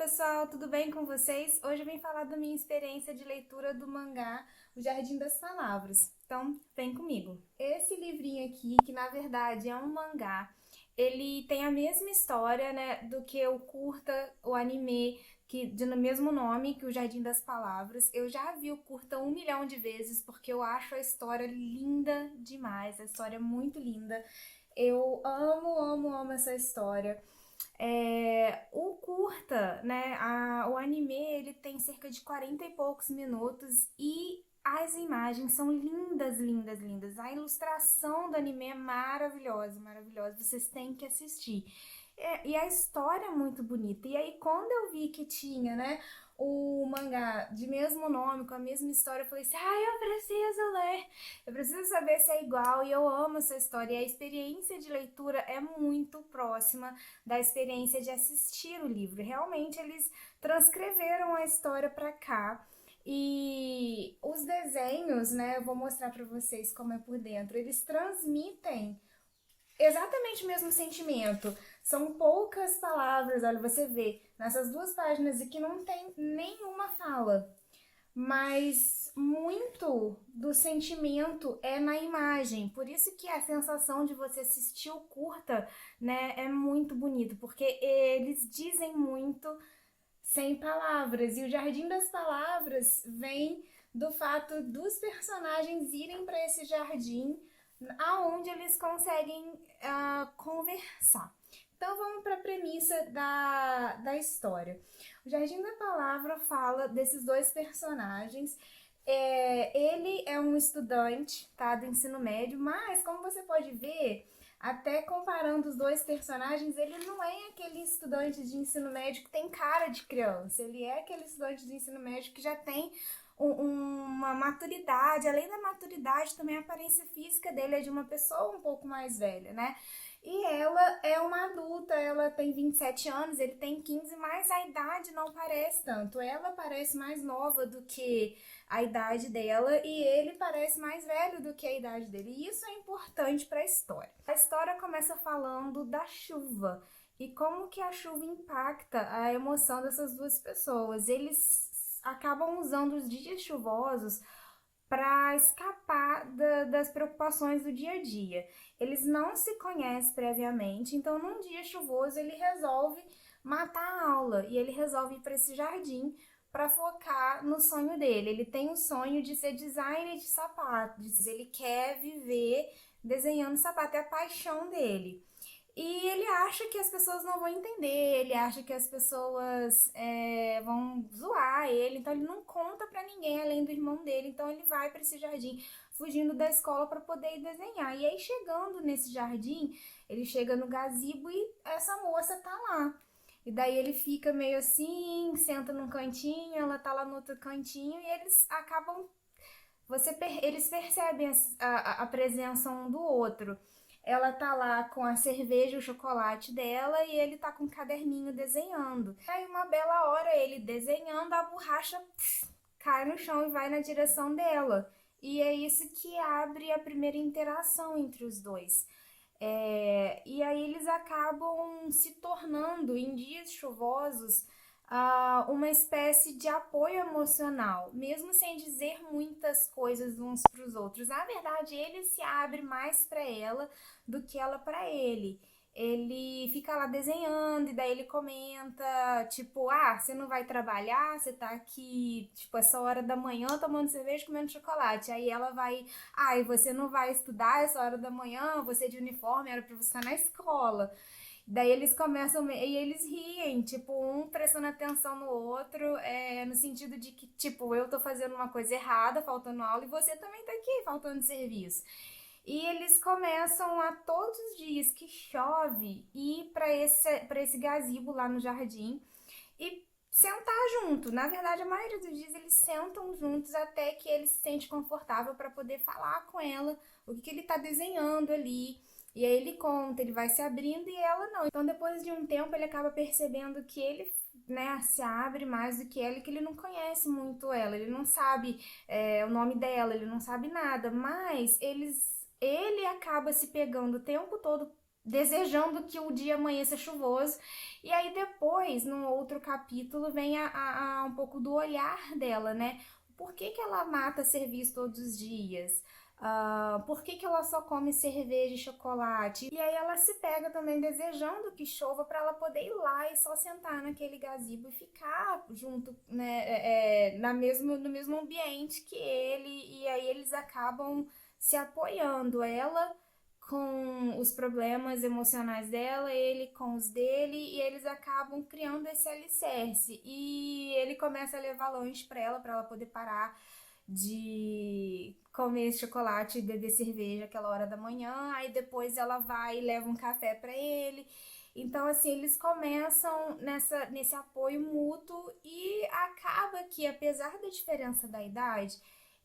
pessoal, tudo bem com vocês? Hoje eu vim falar da minha experiência de leitura do mangá O Jardim das Palavras. Então, vem comigo. Esse livrinho aqui, que na verdade é um mangá, ele tem a mesma história, né, do que o curta, o anime, no mesmo nome que O Jardim das Palavras. Eu já vi o curta 1 milhão de vezes porque eu acho a história linda demais, a história é muito linda. Eu amo, amo, amo essa história. O curta, né, o anime, ele tem cerca de 40 e poucos minutos e as imagens são lindas, lindas, lindas. A ilustração do anime é maravilhosa, maravilhosa. Vocês têm que assistir. E a história é muito bonita. E aí, quando eu vi que tinha, né, o mangá de mesmo nome, com a mesma história, eu falei assim, eu preciso ler. Eu preciso saber se é igual. E eu amo essa história. E a experiência de leitura é muito próxima da experiência de assistir o livro. Realmente eles transcreveram a história para cá. E os desenhos, né, eu vou mostrar para vocês como é por dentro. Eles transmitem exatamente o mesmo sentimento. São poucas palavras, olha, você vê nessas duas páginas aqui não tem nenhuma fala, mas muito do sentimento é na imagem. Por isso que a sensação de você assistir o curta, né, é muito bonito, porque eles dizem muito sem palavras. E o Jardim das Palavras vem do fato dos personagens irem para esse jardim aonde eles conseguem conversar. Então vamos para a premissa da história. O Jardim da Palavra fala desses dois personagens. Ele é um estudante, tá, do ensino médio, mas como você pode ver, até comparando os dois personagens, ele não é aquele estudante de ensino médio que tem cara de criança. Ele é aquele estudante de ensino médio que já tem uma maturidade. Além da maturidade, também a aparência física dele é de uma pessoa um pouco mais velha, né? E ela é uma adulta, ela tem 27 anos, ele tem 15, mas a idade não parece tanto. Ela parece mais nova do que a idade dela e ele parece mais velho do que a idade dele. E isso é importante para a história. A história começa falando da chuva e como que a chuva impacta a emoção dessas duas pessoas. Eles acabam usando os dias chuvosos para escapar das preocupações do dia a dia. Eles não se conhecem previamente, então num dia chuvoso ele resolve matar a aula e ele resolve ir para esse jardim para focar no sonho dele. Ele tem o sonho de ser designer de sapatos, ele quer viver desenhando sapato, é a paixão dele. E ele acha que as pessoas não vão entender, ele acha que as pessoas vão zoar ele, então ele não conta pra ninguém além do irmão dele, então ele vai pra esse jardim fugindo da escola pra poder ir desenhar. E aí chegando nesse jardim, ele chega no gazebo e essa moça tá lá. E daí ele fica meio assim, senta num cantinho, ela tá lá no outro cantinho e eles acabam eles percebem a presença um do outro. Ela tá lá com a cerveja e o chocolate dela e ele tá com um caderninho desenhando. Aí uma bela hora ele desenhando, a borracha cai no chão e vai na direção dela. E é isso que abre a primeira interação entre os dois. E aí eles acabam se tornando, em dias chuvosos, uma espécie de apoio emocional, mesmo sem dizer muitas coisas uns para os outros. Na verdade, ele se abre mais para ela do que ela para ele. Ele fica lá desenhando e daí ele comenta, tipo, você não vai trabalhar, você tá aqui, tipo, essa hora da manhã tomando cerveja e comendo chocolate. Aí ela vai, e você não vai estudar essa hora da manhã, você de uniforme, era pra você estar na escola. Daí eles começam e eles riem, tipo, um prestando atenção no outro, no sentido de que, tipo, eu tô fazendo uma coisa errada, faltando aula, e você também tá aqui, faltando serviço. E eles começam a todos os dias que chove ir para esse gazebo lá no jardim e sentar junto. Na verdade, a maioria dos dias eles sentam juntos até que ele se sente confortável para poder falar com ela o que ele tá desenhando ali. E aí ele conta, ele vai se abrindo e ela não. Então, depois de um tempo, ele acaba percebendo que ele, né, se abre mais do que ela e que ele não conhece muito ela. Ele não sabe o nome dela, ele não sabe nada. Mas ele acaba se pegando o tempo todo desejando que o dia amanheça chuvoso. E aí depois, no outro capítulo, vem um pouco do olhar dela, né? Por que que ela mata serviço todos os dias? Por que que ela só come cerveja e chocolate? E aí ela se pega também desejando que chova para ela poder ir lá e só sentar naquele gazebo e ficar junto, né, no mesmo ambiente que ele. E aí eles acabam se apoiando, ela com os problemas emocionais dela, ele com os dele, e eles acabam criando esse alicerce. E ele começa a levar lanche para ela poder parar de comer chocolate e beber cerveja aquela hora da manhã. Aí depois ela vai e leva um café para ele. Então, assim, eles começam nesse apoio mútuo e acaba que, apesar da diferença da idade,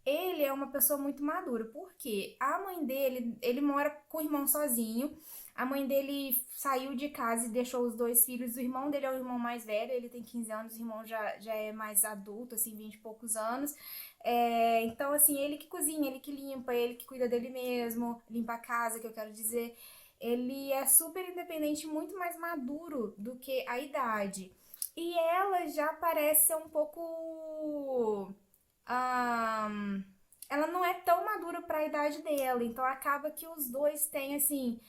ele é uma pessoa muito madura, porque a mãe dele, ele mora com o irmão sozinho, a mãe dele saiu de casa e deixou os dois filhos, o irmão dele é o irmão mais velho, ele tem 15 anos, o irmão já é mais adulto, assim, 20 e poucos anos, então, assim, ele que cozinha, ele que limpa, ele que cuida dele mesmo, limpa a casa, que eu quero dizer, ele é super independente, muito mais maduro do que a idade. E ela já parece ser um pouco ahn, ela não é tão madura para a idade dela, então acaba que os dois têm assim,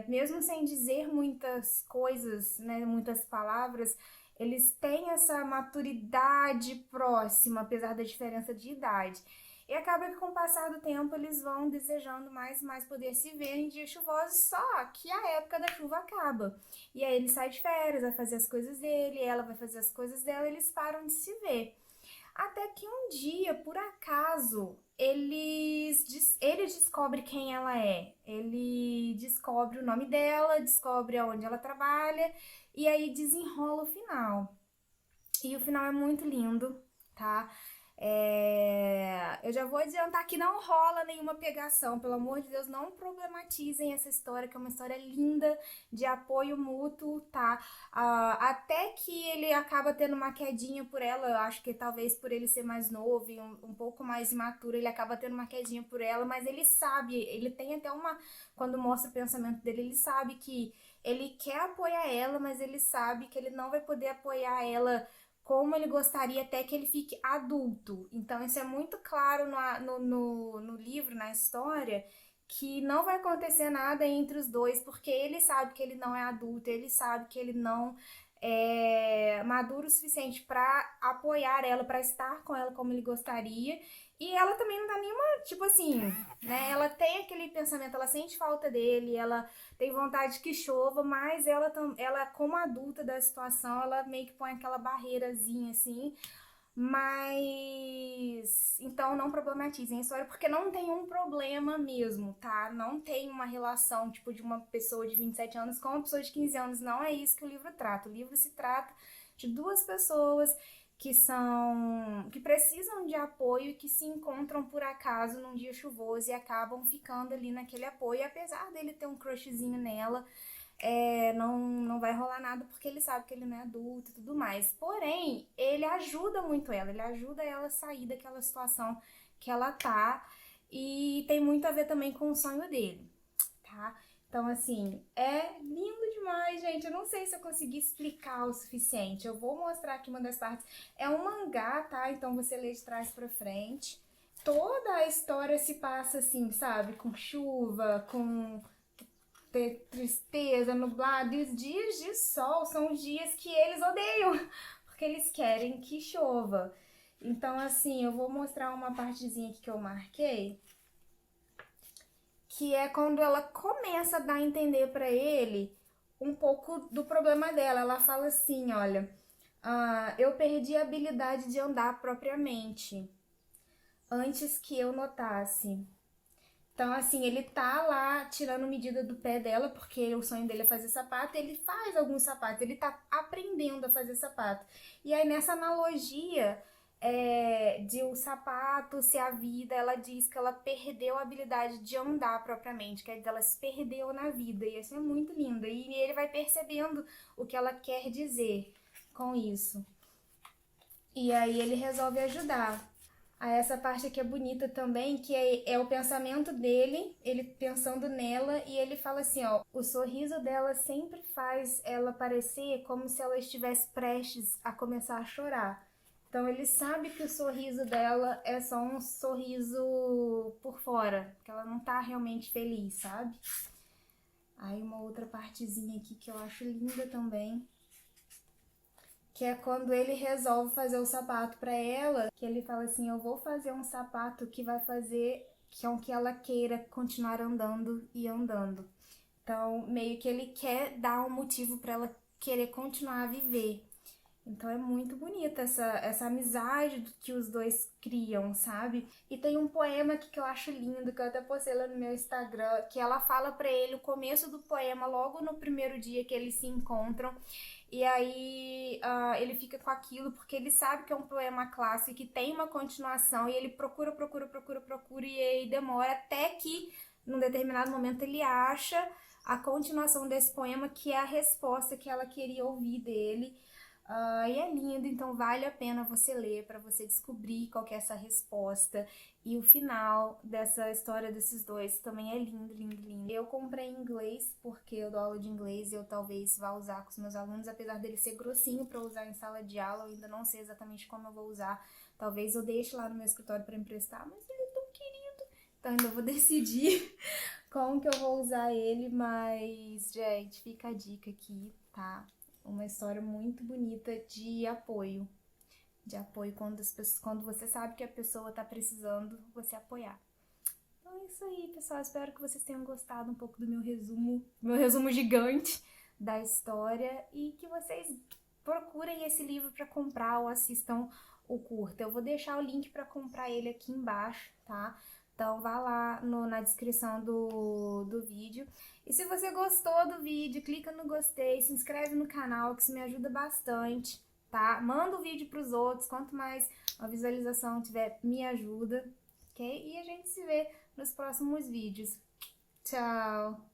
mesmo sem dizer muitas coisas, né, muitas palavras, eles têm essa maturidade próxima, apesar da diferença de idade. E acaba que com o passar do tempo eles vão desejando mais e mais poder se ver em dias chuvosos, só que a época da chuva acaba. E aí ele sai de férias, vai fazer as coisas dele, ela vai fazer as coisas dela, e eles param de se ver. Até que um dia, por acaso, ele descobre quem ela é. Ele descobre o nome dela, descobre aonde ela trabalha e aí desenrola o final. E o final é muito lindo, tá? Eu já vou adiantar que não rola nenhuma pegação, pelo amor de Deus, não problematizem essa história, que é uma história linda, de apoio mútuo, tá? Até que ele acaba tendo uma quedinha por ela, eu acho que talvez por ele ser mais novo e um pouco mais imaturo, ele acaba tendo uma quedinha por ela, mas ele sabe, ele tem até quando mostra o pensamento dele, ele sabe que ele quer apoiar ela, mas ele sabe que ele não vai poder apoiar ela como ele gostaria até que ele fique adulto. Então, isso é muito claro no livro, na história, que não vai acontecer nada entre os dois, porque ele sabe que ele não é adulto, ele sabe que ele não é maduro o suficiente para apoiar ela, para estar com ela como ele gostaria. E ela também não tá nenhuma, tipo assim, né? Ela tem aquele pensamento, ela sente falta dele, ela tem vontade que chova, mas ela como adulta da situação, ela meio que põe aquela barreirazinha assim. Mas então não problematizem a história, porque não tem um problema mesmo, tá? Não tem uma relação tipo de uma pessoa de 27 anos com uma pessoa de 15 anos, não é isso que o livro trata. O livro se trata de duas pessoas que precisam de apoio e que se encontram por acaso num dia chuvoso e acabam ficando ali naquele apoio, e apesar dele ter um crushzinho nela, não vai rolar nada porque ele sabe que ele não é adulto e tudo mais. Porém, ele ajuda muito ela, ele ajuda ela a sair daquela situação que ela tá, e tem muito a ver também com o sonho dele, tá? Então, assim, é lindo demais, gente. Eu não sei se eu consegui explicar o suficiente. Eu vou mostrar aqui uma das partes. É um mangá, tá? Então você lê de trás pra frente. Toda a história se passa assim, sabe? Com chuva, com tristeza, nublado. E os dias de sol são os dias que eles odeiam, porque eles querem que chova. Então, assim, eu vou mostrar uma partezinha aqui que eu marquei, que é quando ela começa a dar a entender pra ele um pouco do problema dela. Ela fala assim, olha, eu perdi a habilidade de andar propriamente antes que eu notasse. Então, assim, ele tá lá tirando medida do pé dela, porque o sonho dele é fazer sapato, ele faz alguns sapatos, ele tá aprendendo a fazer sapato. E aí, nessa analogia de o sapato ser a vida, ela diz que ela perdeu a habilidade de andar propriamente, quer dizer, ela se perdeu na vida, e isso é muito lindo. E ele vai percebendo o que ela quer dizer com isso. E aí ele resolve ajudar. Aí essa parte aqui é bonita também, que é o pensamento dele, ele pensando nela, e ele fala assim, ó, o sorriso dela sempre faz ela parecer como se ela estivesse prestes a começar a chorar. Então ele sabe que o sorriso dela é só um sorriso por fora, que ela não tá realmente feliz, sabe? Aí uma outra partezinha aqui que eu acho linda também, que é quando ele resolve fazer o sapato para ela, que ele fala assim, eu vou fazer um sapato que vai fazer com que ela queira continuar andando e andando. Então, meio que ele quer dar um motivo para ela querer continuar a viver. Então é muito bonita essa amizade que os dois criam, sabe? E tem um poema aqui que eu acho lindo, que eu até postei lá no meu Instagram, que ela fala pra ele o começo do poema, logo no primeiro dia que eles se encontram. E aí ele fica com aquilo, porque ele sabe que é um poema clássico, que tem uma continuação, e ele procura, e aí demora até que, num determinado momento, ele acha a continuação desse poema, que é a resposta que ela queria ouvir dele. E é lindo, então vale a pena você ler para você descobrir qual que é essa resposta. E o final dessa história desses dois também é lindo, lindo, lindo. Eu comprei em inglês porque eu dou aula de inglês e eu talvez vá usar com os meus alunos, apesar dele ser grossinho para usar em sala de aula, eu ainda não sei exatamente como eu vou usar. Talvez eu deixe lá no meu escritório para emprestar, mas ele é tão querido. Então ainda vou decidir como que eu vou usar ele, mas, gente, fica a dica aqui, tá? Uma história muito bonita de apoio. De apoio quando você sabe que a pessoa tá precisando, você apoiar. Então é isso aí, pessoal. Espero que vocês tenham gostado um pouco do meu resumo gigante da história e que vocês procurem esse livro para comprar ou assistam o curta. Eu vou deixar o link para comprar ele aqui embaixo, tá? Então vá lá na descrição do vídeo. E se você gostou do vídeo, clica no gostei, se inscreve no canal, que isso me ajuda bastante, tá? Manda o vídeo pros outros, quanto mais a visualização tiver, me ajuda, ok? E a gente se vê nos próximos vídeos. Tchau!